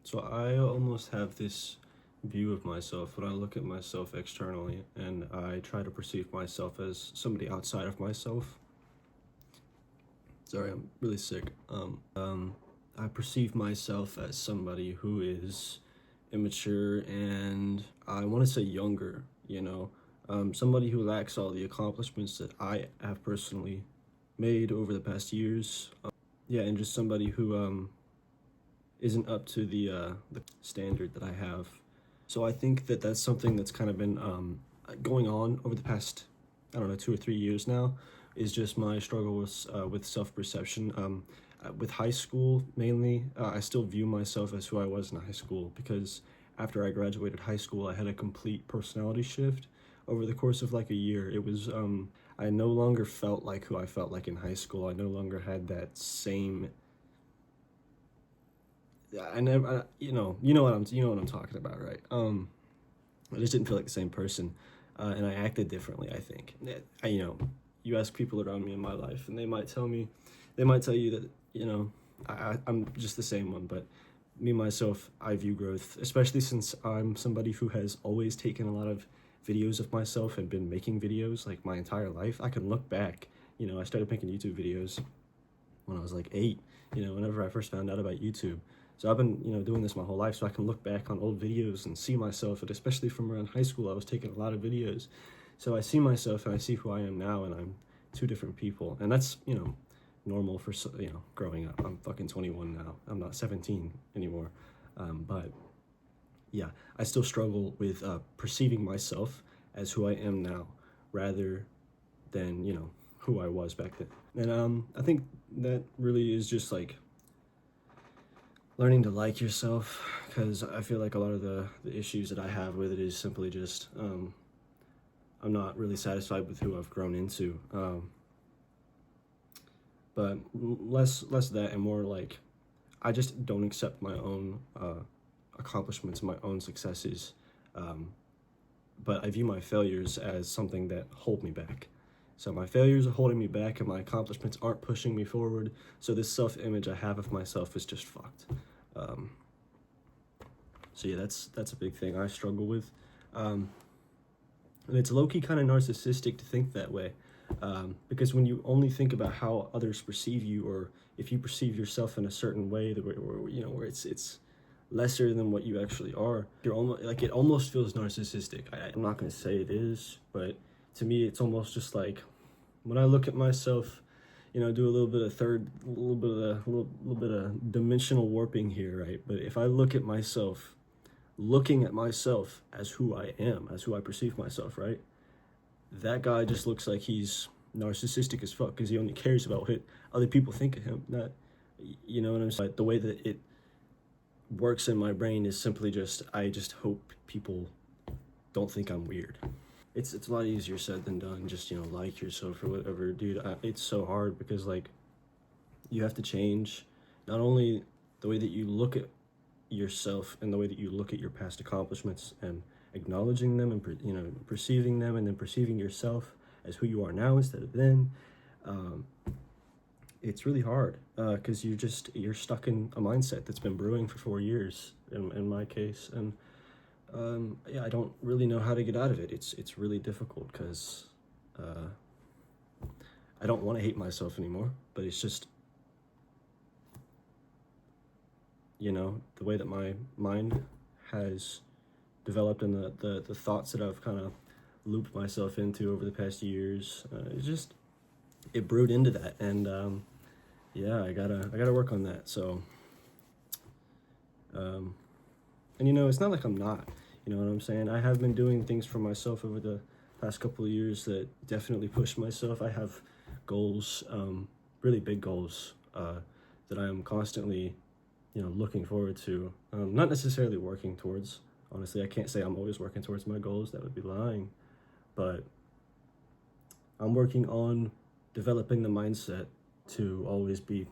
So I almost have this view of myself when I look at myself externally and I try to perceive myself as somebody outside of myself. Sorry, I'm really sick. I perceive myself as somebody who is immature and I want to say younger, somebody who lacks all the accomplishments that I have personally made over the past years. Yeah, and just somebody who isn't up to the standard that I have. So I think that that's something that's kind of been going on over the past, I don't know, 2 or 3 years now, is just my struggle with self-perception. With high school, mainly, I still view myself as who I was in high school because after I graduated high school, I had a complete personality shift over the course of like a year. It was, I no longer felt like who I felt like in high school. I no longer had that same I never, you know what I'm talking about, right? I just didn't feel like the same person, and I acted differently. I think, you ask people around me in my life, and they might tell you that I'm just the same one. But me myself, I view growth, especially since I'm somebody who has always taken a lot of videos of myself and been making videos like my entire life. I can look back. I started making YouTube videos when I was like 8. Whenever I first found out about YouTube. So I've been, doing this my whole life, so I can look back on old videos and see myself, and especially from around high school, I was taking a lot of videos. So I see myself and I see who I am now, and I'm two different people. And that's, normal for, growing up. I'm fucking 21 now. I'm not 17 anymore. But yeah, I still struggle with perceiving myself as who I am now, rather than, who I was back then. And I think that really is just like learning to like yourself, because I feel like a lot of the issues that I have with it is simply just I'm not really satisfied with who I've grown into. But less that and more like I just don't accept my own accomplishments, my own successes. But I view my failures as something that hold me back. So my failures are holding me back and my accomplishments aren't pushing me forward. So this self-image I have of myself is just fucked. So yeah, that's a big thing I struggle with. And it's low-key kind of narcissistic to think that way. Because when you only think about how others perceive you, or if you perceive yourself in a certain way, where it's lesser than what you actually are, you're almost like, it almost feels narcissistic. I'm not going to say it is, but to me, it's almost just like when I look at myself, do a little bit of dimensional warping here, right? But if I look at myself, looking at myself as who I am, as who I perceive myself, right? That guy just looks like he's narcissistic as fuck because he only cares about what other people think of him. Not, you know what I'm saying? The way that it works in my brain is simply I just hope people don't think I'm weird. It's a lot easier said than done. Just, like yourself or whatever, dude. It's so hard because like you have to change not only the way that you look at yourself and the way that you look at your past accomplishments and acknowledging them and perceiving them, and then perceiving yourself as who you are now instead of then. It's really hard because you're stuck in a mindset that's been brewing for 4 years in my case, and yeah, I don't really know how to get out of it. It's really difficult because I don't want to hate myself anymore, but it's just the way that my mind has developed and the thoughts that I've kind of looped myself into over the past years, it brewed into that, and yeah, I gotta work on that. So and it's not like I'm not, you know what I'm saying? I have been doing things for myself over the past couple of years that definitely pushed myself. I have goals, really big goals, that I am constantly looking forward to, not necessarily working towards. Honestly, I can't say I'm always working towards my goals. That would be lying. But I'm working on developing the mindset to always be,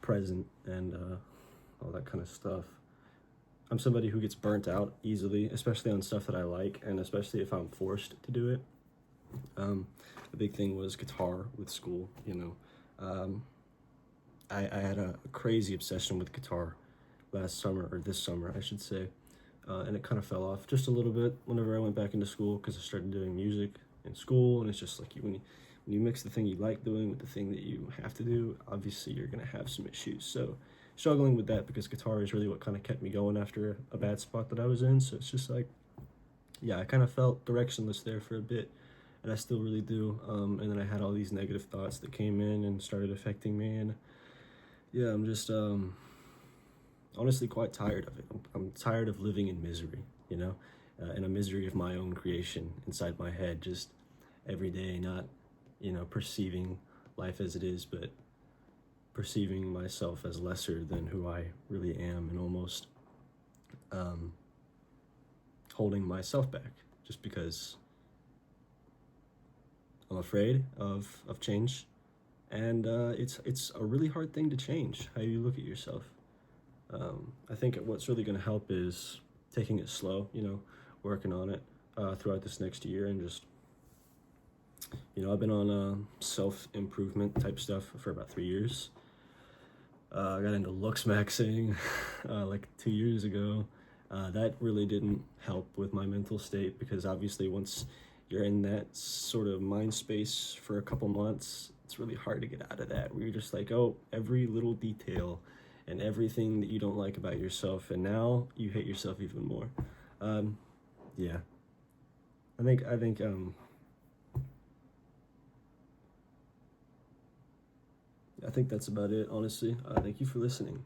present and all that kind of stuff. I'm somebody who gets burnt out easily, especially on stuff that I like, and especially if I'm forced to do it. The big thing was guitar with school, I had a crazy obsession with guitar last summer, or this summer, I should say. And it kind of fell off just a little bit whenever I went back into school because I started doing music in school, and it's just like when you mix the thing you like doing with the thing that you have to do, obviously you're gonna have some issues. So struggling with that because guitar is really what kind of kept me going after a bad spot that I was in. So it's just like, yeah, I kind of felt directionless there for a bit, and I still really do. And then I had all these negative thoughts that came in and started affecting me, and yeah, I'm just honestly quite tired of it. I'm tired of living in misery, you know, in a misery of my own creation inside my head, just every day, not, perceiving life as it is, but perceiving myself as lesser than who I really am, and almost holding myself back just because I'm afraid of change. And it's a really hard thing to change, how you look at yourself. I think what's really going to help is taking it slow, working on it throughout this next year, and just, I've been on self-improvement type stuff for about 3 years. I got into looks maxing like 2 years ago. That really didn't help with my mental state because obviously once you're in that sort of mind space for a couple months, it's really hard to get out of that, where you're just like, oh, every little detail and everything that you don't like about yourself, and now you hate yourself even more. Yeah, I think I think that's about it, honestly. Thank you for listening.